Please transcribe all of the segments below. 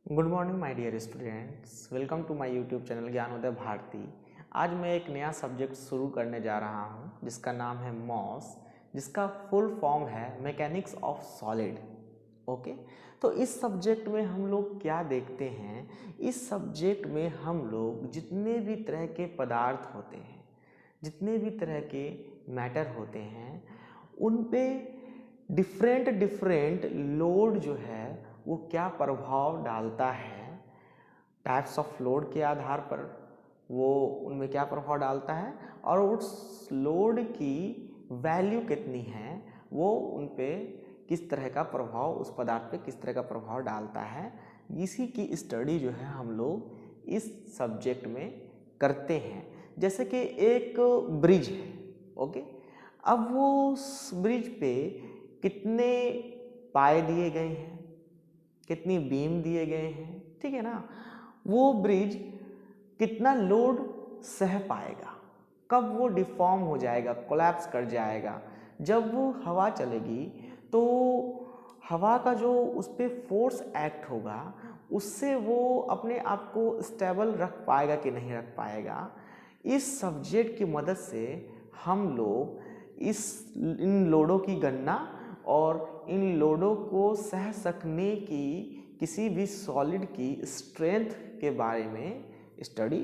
Good morning my dear students, welcome to my YouTube channel Gyanoday Bharti. आज मैं एक नया सब्जेक्ट शुरू करने जा रहा हूं जिसका नाम है मॉस, जिसका फुल फॉर्म है मैकेनिक्स ऑफ सॉलिड। ओके, तो इस सब्जेक्ट में हम लोग क्या देखते हैं? इस सब्जेक्ट में हम लोग जितने भी तरह के पदार्थ होते हैं, जितने भी तरह के मैटर होते हैं, उन पे डिफरेंट डिफरेंट लोड जो है वो क्या प्रभाव डालता है, टाइप्स ऑफ लोड के आधार पर वो उनमें क्या प्रभाव डालता है और उस लोड की वैल्यू कितनी है, वो उन पे किस तरह का प्रभाव, उस पदार्थ पे किस तरह का प्रभाव डालता है। इसी की स्टडी जो है हम लोग इस सब्जेक्ट में करते हैं। जैसे कि एक ब्रिज है, ओके, अब वो उस ब्रिज पे कितने पाए दिए गए हैं, कितनी बीम दिए गए हैं, ठीक है ना। वो ब्रिज कितना लोड सह पाएगा, कब वो डिफॉर्म हो जाएगा, कोलैप्स कर जाएगा। जब वो हवा चलेगी तो हवा का जो उस पर फोर्स एक्ट होगा उससे वो अपने आप को स्टेबल रख पाएगा कि नहीं रख पाएगा। इस सब्जेक्ट की मदद से हम लोग इन लोडों की गणना और इन लोडों को सह सकने की किसी भी सॉलिड की स्ट्रेंथ के बारे में स्टडी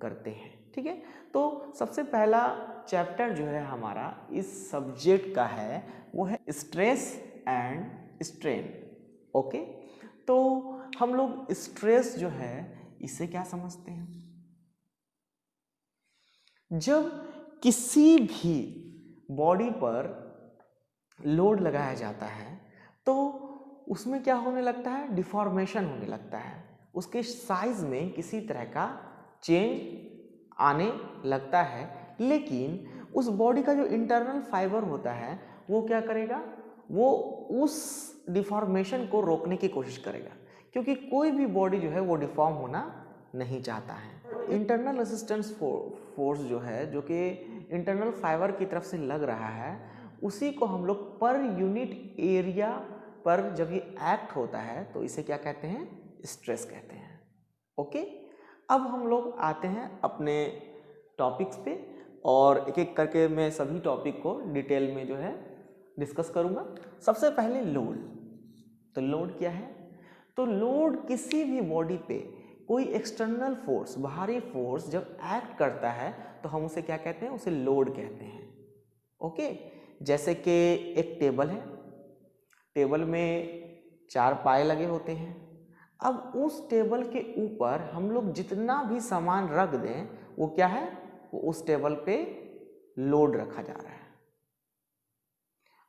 करते हैं, ठीक है। तो सबसे पहला चैप्टर जो है हमारा इस सब्जेक्ट का है वो है स्ट्रेस एंड स्ट्रेन। ओके, तो हम लोग स्ट्रेस जो है इसे क्या समझते हैं? जब किसी भी बॉडी पर लोड लगाया जाता है तो उसमें क्या होने लगता है, डिफॉर्मेशन होने लगता है, उसके साइज में किसी तरह का चेंज आने लगता है। लेकिन उस बॉडी का जो इंटरनल फाइबर होता है वो क्या करेगा, वो उस डिफॉर्मेशन को रोकने की कोशिश करेगा, क्योंकि कोई भी बॉडी जो है वो डिफॉर्म होना नहीं चाहता है। इंटरनल रेजिस्टेंस फोर्स जो है, जो कि इंटरनल फाइबर की तरफ से लग रहा है, उसी को हम लोग पर यूनिट एरिया पर जब ये एक्ट होता है तो इसे क्या कहते हैं, स्ट्रेस कहते हैं। ओके, अब हम लोग आते हैं अपने टॉपिक्स पे और एक एक करके मैं सभी टॉपिक को डिटेल में जो है डिस्कस करूंगा। सबसे पहले लोड। तो लोड क्या है? तो लोड किसी भी बॉडी पे कोई एक्सटर्नल फोर्स, बाहरी फोर्स जब एक्ट करता है तो हम उसे क्या कहते हैं, उसे लोड कहते हैं। ओके, जैसे कि एक टेबल है, टेबल में 4 पाए लगे होते हैं। अब उस टेबल के ऊपर हम लोग जितना भी सामान रख दें वो क्या है, वो उस टेबल पे लोड रखा जा रहा है।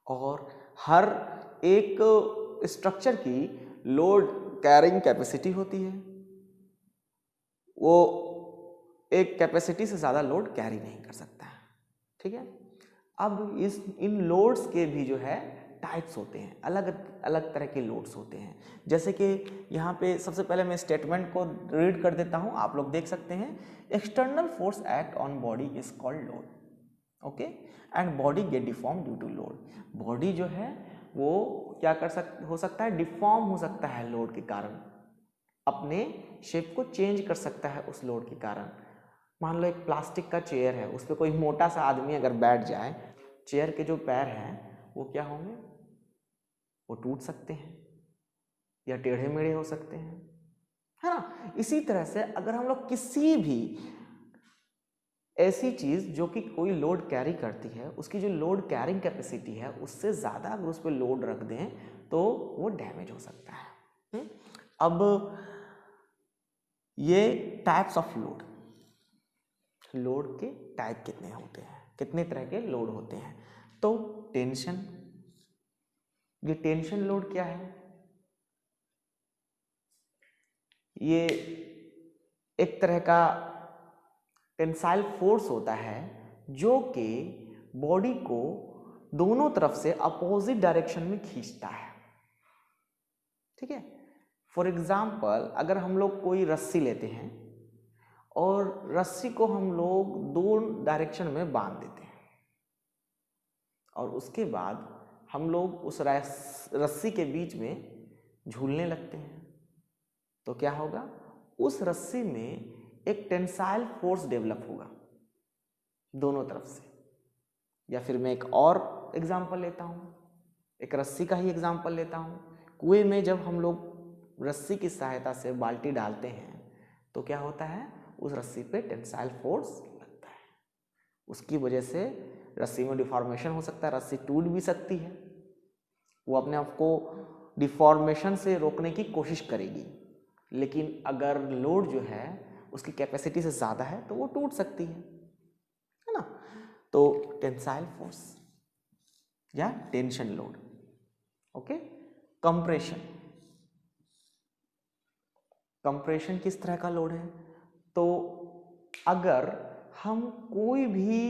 और हर एक स्ट्रक्चर की लोड कैरिंग कैपेसिटी होती है, वो एक कैपेसिटी से ज़्यादा लोड कैरी नहीं कर सकता है, ठीक है। अब इन लोड्स के भी जो है टाइप्स होते हैं, अलग अलग तरह के लोड्स होते हैं। जैसे कि यहाँ पे सबसे पहले मैं स्टेटमेंट को रीड कर देता हूँ, आप लोग देख सकते हैं। External force act on body is called load, okay, and body get deform due to load. Body जो है वो क्या हो सकता है, डिफॉर्म हो सकता है लोड के कारण, अपने शेप को चेंज कर सकता है उस लोड के कारण। मान लो एक प्लास्टिक का चेयर है, उस पर कोई मोटा सा आदमी अगर बैठ जाए, चेयर के जो पैर हैं वो क्या होंगे, वो टूट सकते हैं या टेढ़े मेढ़े हो सकते हैं, है ना। इसी तरह से अगर हम लोग किसी भी ऐसी चीज़ जो कि कोई लोड कैरी करती है, उसकी जो लोड कैरिंग कैपेसिटी है उससे ज़्यादा अगर उस पर लोड रख दें तो वो डैमेज हो सकता है। अब ये टाइप्स ऑफ लोड, लोड के टाइप कितने होते हैं, कितने तरह के लोड होते हैं? तो टेंशन, ये टेंशन लोड क्या है? ये एक तरह का टेंसाइल फोर्स होता है जो कि बॉडी को दोनों तरफ से अपोजिट डायरेक्शन में खींचता है, ठीक है। फॉर एग्जाम्पल, अगर हम लोग कोई रस्सी लेते हैं और रस्सी को हम लोग दो डायरेक्शन में बांध देते हैं और उसके बाद हम लोग उस रस्सी के बीच में झूलने लगते हैं, तो क्या होगा, उस रस्सी में एक टेंसाइल फोर्स डेवलप होगा दोनों तरफ से। या फिर मैं एक और एग्जांपल लेता हूँ, एक रस्सी का ही एग्जांपल लेता हूँ। कुएं में जब हम लोग रस्सी की सहायता से बाल्टी डालते हैं तो क्या होता है, उस रस्सी पे टेंसाइल फोर्स लगता है। उसकी वजह से रस्सी में डिफॉर्मेशन हो सकता है, रस्सी टूट भी सकती है। वो अपने आप को डिफॉर्मेशन से रोकने की कोशिश करेगी, लेकिन अगर लोड जो है उसकी कैपेसिटी से ज़्यादा है तो वो टूट सकती है ना। तो टेंसाइल फोर्स या tension load. Okay, compression. Compression किस तरह का लोड है, तो अगर हम कोई भी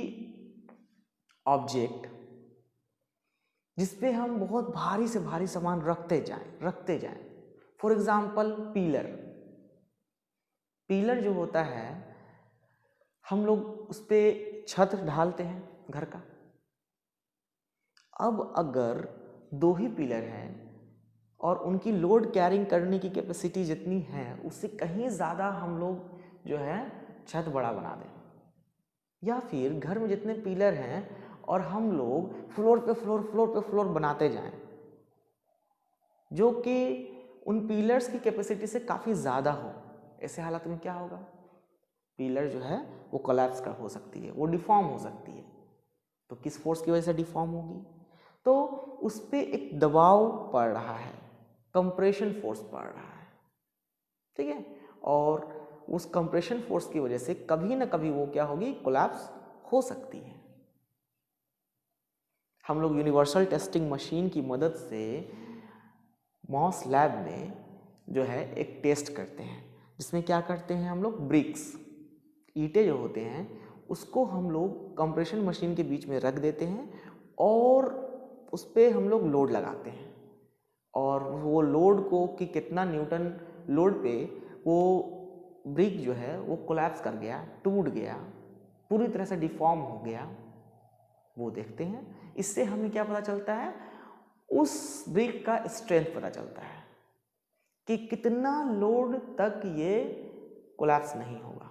ऑब्जेक्ट जिसपे हम बहुत भारी से भारी सामान रखते जाएं, फॉर एग्जाम्पल पिलर जो होता है, हम लोग उस पर छत ढालते हैं घर का। अब अगर 2 ही पिलर हैं और उनकी लोड कैरिंग करने की कैपेसिटी जितनी है उससे कहीं ज़्यादा हम लोग जो है छत बड़ा बना दें, या फिर घर में जितने पिलर हैं और हम लोग फ्लोर पे फ्लोर बनाते जाएं, जो कि उन पिलर्स की कैपेसिटी से काफ़ी ज़्यादा हो, ऐसे हालत में क्या होगा, पिलर जो है वो कोलैप्स कर हो सकती है, वो डिफॉर्म हो सकती है। तो किस फोर्स की वजह से डिफॉर्म होगी, तो उस पर एक दबाव पड़ रहा है, कंप्रेशन फोर्स पड़ रहा है, ठीक है। और उस कंप्रेशन फोर्स की वजह से कभी ना कभी वो क्या होगी, कोलैप्स हो सकती है। हम लोग यूनिवर्सल टेस्टिंग मशीन की मदद से मॉस लैब में जो है एक टेस्ट करते हैं, जिसमें क्या करते हैं हम लोग, ब्रिक्स, ईंटें जो होते हैं उसको हम लोग कंप्रेशन मशीन के बीच में रख देते हैं और उस पर हम लोग लोड लगाते हैं, और वो लोड को कि कितना न्यूटन लोड पे वो ब्रिक जो है वो कोलैप्स कर गया, टूट गया, पूरी तरह से डिफॉर्म हो गया, वो देखते हैं। इससे हमें क्या पता चलता है, उस ब्रिक का स्ट्रेंथ पता चलता है कि कितना लोड तक ये कोलैप्स नहीं होगा,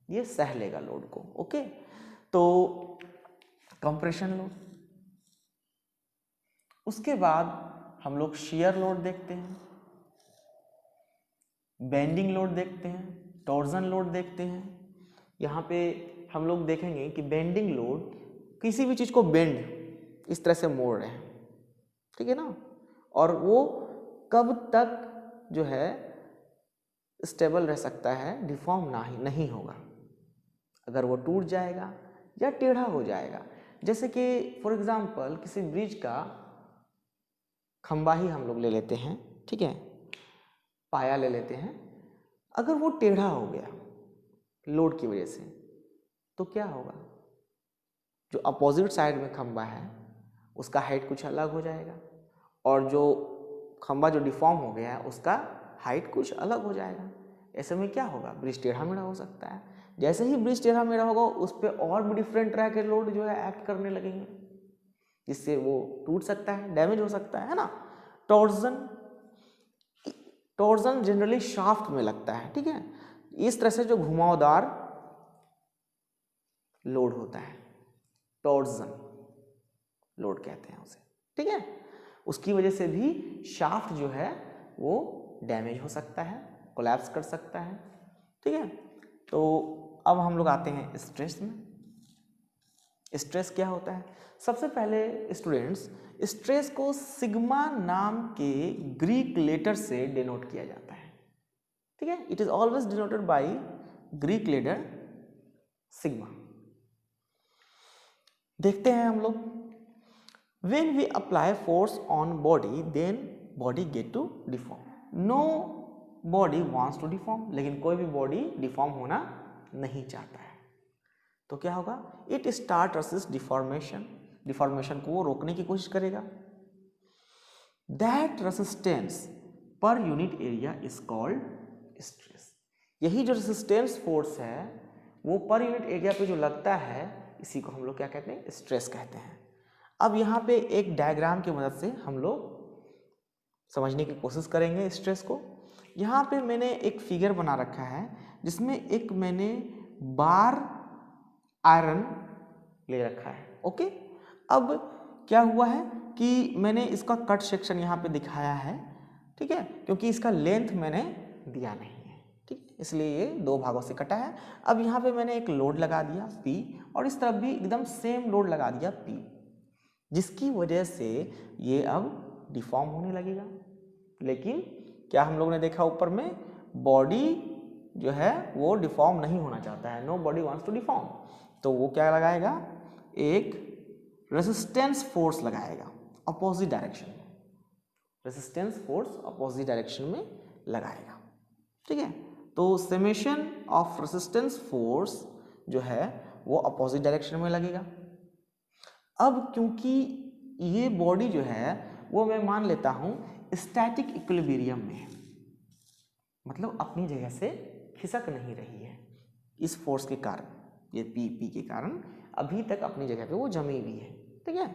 ये सह लेगा लोड को। ओके, तो कंप्रेशन लोड। उसके बाद हम लोग शियर लोड देखते हैं, बेंडिंग लोड देखते हैं, टॉर्जन लोड देखते हैं। यहाँ पे हम लोग देखेंगे कि बेंडिंग लोड, किसी भी चीज़ को बेंड इस तरह से मोड़ रहे हैं, ठीक है ना, और वो कब तक जो है स्टेबल रह सकता है, डिफॉर्म नहीं होगा। अगर वो टूट जाएगा या टेढ़ा हो जाएगा, जैसे कि फॉर एग्जांपल किसी ब्रिज का खंबा ही हम लोग ले लेते हैं, ठीक है, पाया ले लेते हैं, अगर वो टेढ़ा हो गया लोड की वजह से तो क्या होगा, जो अपोजिट साइड में खंबा है उसका हाइट कुछ अलग हो जाएगा, और जो खंबा जो डिफॉर्म हो गया है उसका हाइट कुछ अलग हो जाएगा। ऐसे में क्या होगा, ब्रिज टेढ़ा मेढ़ा हो सकता है। जैसे ही ब्रिज टेढ़ा मेढ़ा होगा उस पर और भी डिफरेंट तरह के लोड जो है एक्ट करने लगेंगे, जिससे वो टूट सकता है, डैमेज हो सकता है ना। टॉर्जन जनरली शाफ्ट में लगता है, ठीक है, इस तरह से जो घुमावदार लोड होता है, टॉर्जन लोड कहते हैं उसे, ठीक है। उसकी वजह से भी शाफ्ट जो है वो डैमेज हो सकता है, कोलैप्स कर सकता है, ठीक है। तो अब हम लोग आते हैं स्ट्रेस में। स्ट्रेस क्या होता है, सबसे पहले स्टूडेंट्स, स्ट्रेस को सिग्मा नाम के ग्रीक लेटर से डिनोट किया जाता है, ठीक है। It is always denoted by Greek letter sigma. देखते हैं हम लोग, when we apply force on body then body get to deform, no body wants to deform, लेकिन कोई भी बॉडी डिफॉर्म होना नहीं चाहता है, तो क्या होगा, इट स्टार्ट रेसिस्ट डिफॉर्मेशन को वो रोकने की कोशिश करेगा। That resistance per unit area is called stress. यही जो रेसिस्टेंस फोर्स है वो पर यूनिट एरिया पे जो लगता है इसी को हम लोग क्या कहते हैं, स्ट्रेस कहते हैं। अब यहाँ पे एक डायग्राम की मदद से हम लोग समझने की कोशिश करेंगे स्ट्रेस को। यहाँ पे मैंने एक फिगर बना रखा है जिसमें एक मैंने बार आयरन ले रखा है। ओके, अब क्या हुआ है कि मैंने इसका कट सेक्शन यहाँ पे दिखाया है, ठीक है, क्योंकि इसका लेंथ मैंने दिया नहीं है, ठीक, इसलिए ये दो भागों से कटा है। अब यहाँ पे मैंने एक लोड लगा दिया P और इस तरफ भी एकदम सेम लोड लगा दिया P, जिसकी वजह से ये अब डिफॉर्म होने लगेगा। लेकिन क्या हम लोग ने देखा ऊपर में, बॉडी जो है वो डिफॉर्म नहीं होना चाहता है, no body wants to deform, तो वो क्या लगाएगा, एक रेजिस्टेंस फोर्स लगाएगा अपोजिट डायरेक्शन में, रेजिस्टेंस फोर्स अपोजिट डायरेक्शन में लगाएगा, ठीक है। तो समेशन ऑफ रेजिस्टेंस फोर्स जो है वो अपोजिट डायरेक्शन में लगेगा। अब क्योंकि ये बॉडी जो है वो मैं मान लेता हूं स्टैटिक इक्विलिब्रियम में है, मतलब अपनी जगह से खिसक नहीं रही है इस फोर्स के कारण, ये पी के कारण अभी तक अपनी जगह पे वो जमी हुई है, ठीक है।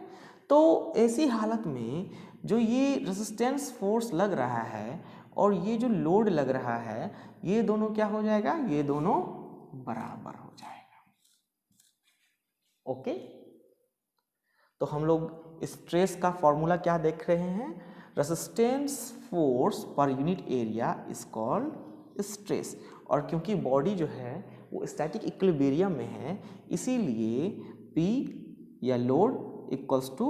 तो ऐसी हालत में जो ये रेजिस्टेंस फोर्स लग रहा है और ये जो लोड लग रहा है, ये दोनों क्या हो जाएगा, ये दोनों बराबर हो जाएगा। ओके, तो हम लोग स्ट्रेस का फॉर्मूला क्या देख रहे हैं, resistance force per unit area is called stress, और क्योंकि बॉडी जो है वो स्टैटिक इक्विलिब्रियम में है, इसीलिए P या load equals to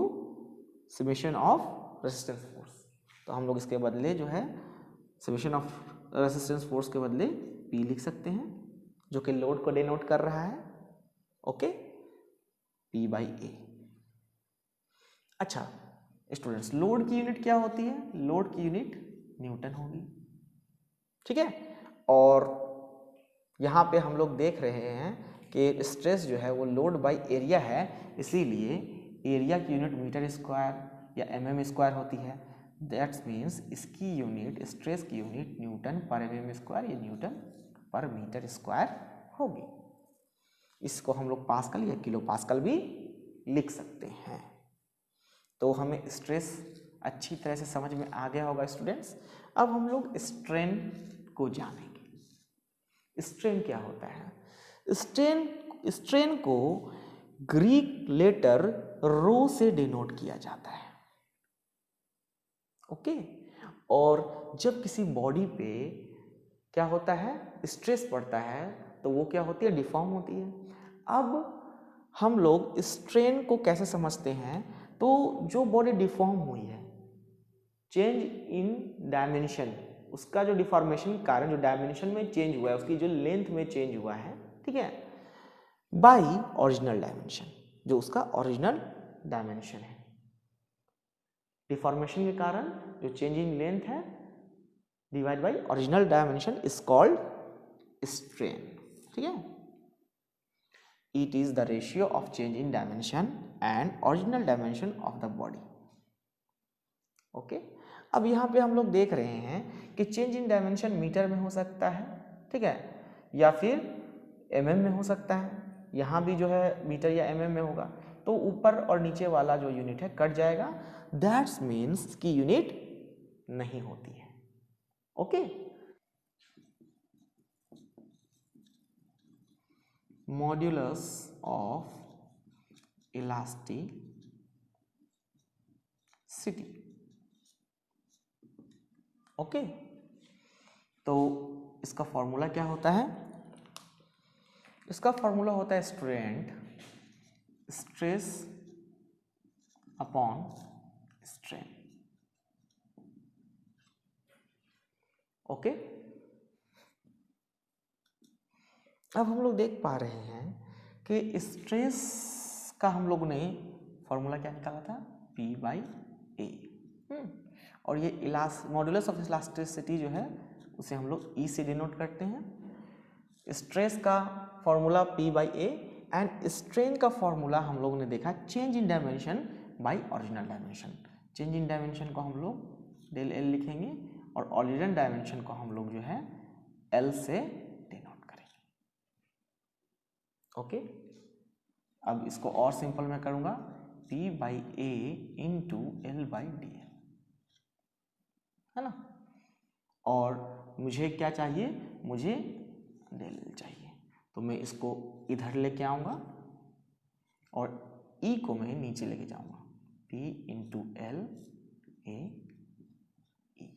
summation of resistance force. तो हम लोग इसके बदले जो है समेशन ऑफ रेजिस्टेंस फोर्स के बदले P लिख सकते हैं, जो कि लोड को डिनोट कर रहा है। Okay, P/A। अच्छा स्टूडेंट्स, लोड की यूनिट क्या होती है, लोड की यूनिट न्यूटन होगी, ठीक है। और यहाँ पे हम लोग देख रहे हैं कि स्ट्रेस जो है वो लोड बाय एरिया है, इसीलिए एरिया की यूनिट मीटर स्क्वायर या mm स्क्वायर होती है। दैट्स मीन्स इसकी यूनिट, स्ट्रेस की यूनिट न्यूटन पर mm स्क्वायर या न्यूटन पर मीटर स्क्वायर होगी। इसको हम लोग पास्कल या किलो पास्कल भी लिख सकते हैं। तो हमें स्ट्रेस अच्छी तरह से समझ में आ गया होगा स्टूडेंट्स। अब हम लोग स्ट्रेन को जानेंगे। स्ट्रेन क्या होता है, स्ट्रेन को ग्रीक लेटर रो से डिनोट किया जाता है। ओके, और जब किसी बॉडी पे क्या होता है, स्ट्रेस पड़ता है, तो वो क्या होती है, डिफॉर्म होती है। अब हम लोग स्ट्रेन को कैसे समझते हैं, तो जो बॉडी डिफॉर्म हुई है, चेंज इन डायमेंशन, उसका जो डिफॉर्मेशन के कारण जो डायमेंशन में चेंज हुआ है, उसकी जो लेंथ में चेंज हुआ है, ठीक है, बाय ओरिजिनल डायमेंशन, जो उसका ओरिजिनल डायमेंशन है। डिफॉर्मेशन के कारण जो चेंज इन लेंथ है divide by original dimension is called strain, ठीक है। It is the ratio of change in dimension and original dimension of the body. Okay, अब यहाँ पे हम लोग देख रहे हैं कि चेंज इन डायमेंशन मीटर में हो सकता है, ठीक है, या फिर mm में हो सकता है। यहाँ भी जो है मीटर या mm में होगा, तो ऊपर और नीचे वाला जो यूनिट है कट जाएगा। दैट्स मीन्स की यूनिट नहीं होती है। Okay, modulus of elasticity. Okay, तो इसका फॉर्मूला क्या होता है, इसका फॉर्मूला होता है स्ट्रेस अपॉन स्ट्रेन। ओके, अब हम लोग देख पा रहे हैं कि स्ट्रेस का हम लोग ने फॉर्मूला क्या निकाला था, P/A, और ये मॉड्यूलस ऑफ इलास्टिसिटी जो है उसे हम लोग E से डिनोट करते हैं। स्ट्रेस का फॉर्मूला P/A एंड स्ट्रेन का फॉर्मूला हम लोगों ने देखा change in dimension by original dimension. Change in dimension को हम लोग del L लिखेंगे और ओरिजिनल डायमेंशन को हम लोग जो है L से डिनोट करेंगे। ओके, अब इसको और सिंपल मैं करूँगा, P/A इंटू L/dl, है ना। और मुझे क्या चाहिए, मुझे डेल एल चाहिए। तो मैं इसको इधर लेके आऊँगा और ई को मैं नीचे लेके जाऊँगा, P into L A E.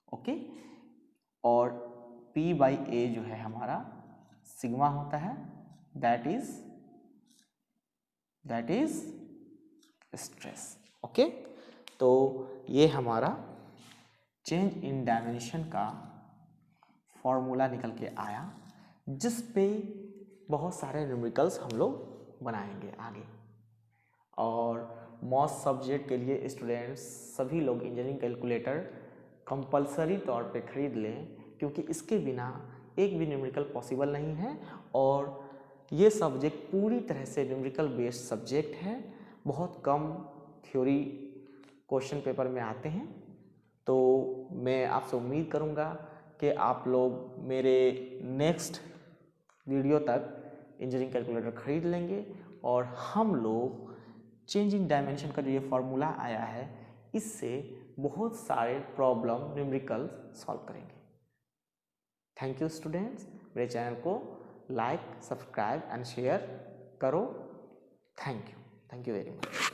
Okay, और P बाई ए जो है हमारा सिग्मा होता है, दैट इज स्ट्रेस। ओके, तो ये हमारा चेंज इन डायमेंशन का फॉर्मूला निकल के आया, जिस पे बहुत सारे न्यूमेरिकल्स हम लोग बनाएंगे आगे। और मॉस सब्जेक्ट के लिए स्टूडेंट्स सभी लोग इंजीनियरिंग कैलकुलेटर कंपलसरी तौर पे खरीद लें, क्योंकि इसके बिना एक भी न्यूमेरिकल पॉसिबल नहीं है। और ये सब्जेक्ट पूरी तरह से न्यूमेरिकल बेस्ड सब्जेक्ट है, बहुत कम थ्योरी क्वेश्चन पेपर में आते हैं। तो मैं आपसे उम्मीद करूँगा कि आप लोग मेरे नेक्स्ट वीडियो तक इंजीनियरिंग कैलकुलेटर खरीद लेंगे और हम लोग चेंजिंग डायमेंशन का जो ये फॉर्मूला आया है, इससे बहुत सारे प्रॉब्लम न्यूमेरिकल सॉल्व करेंगे। थैंक यू स्टूडेंट्स, मेरे चैनल को लाइक, सब्सक्राइब एंड शेयर करो। Thank you very much.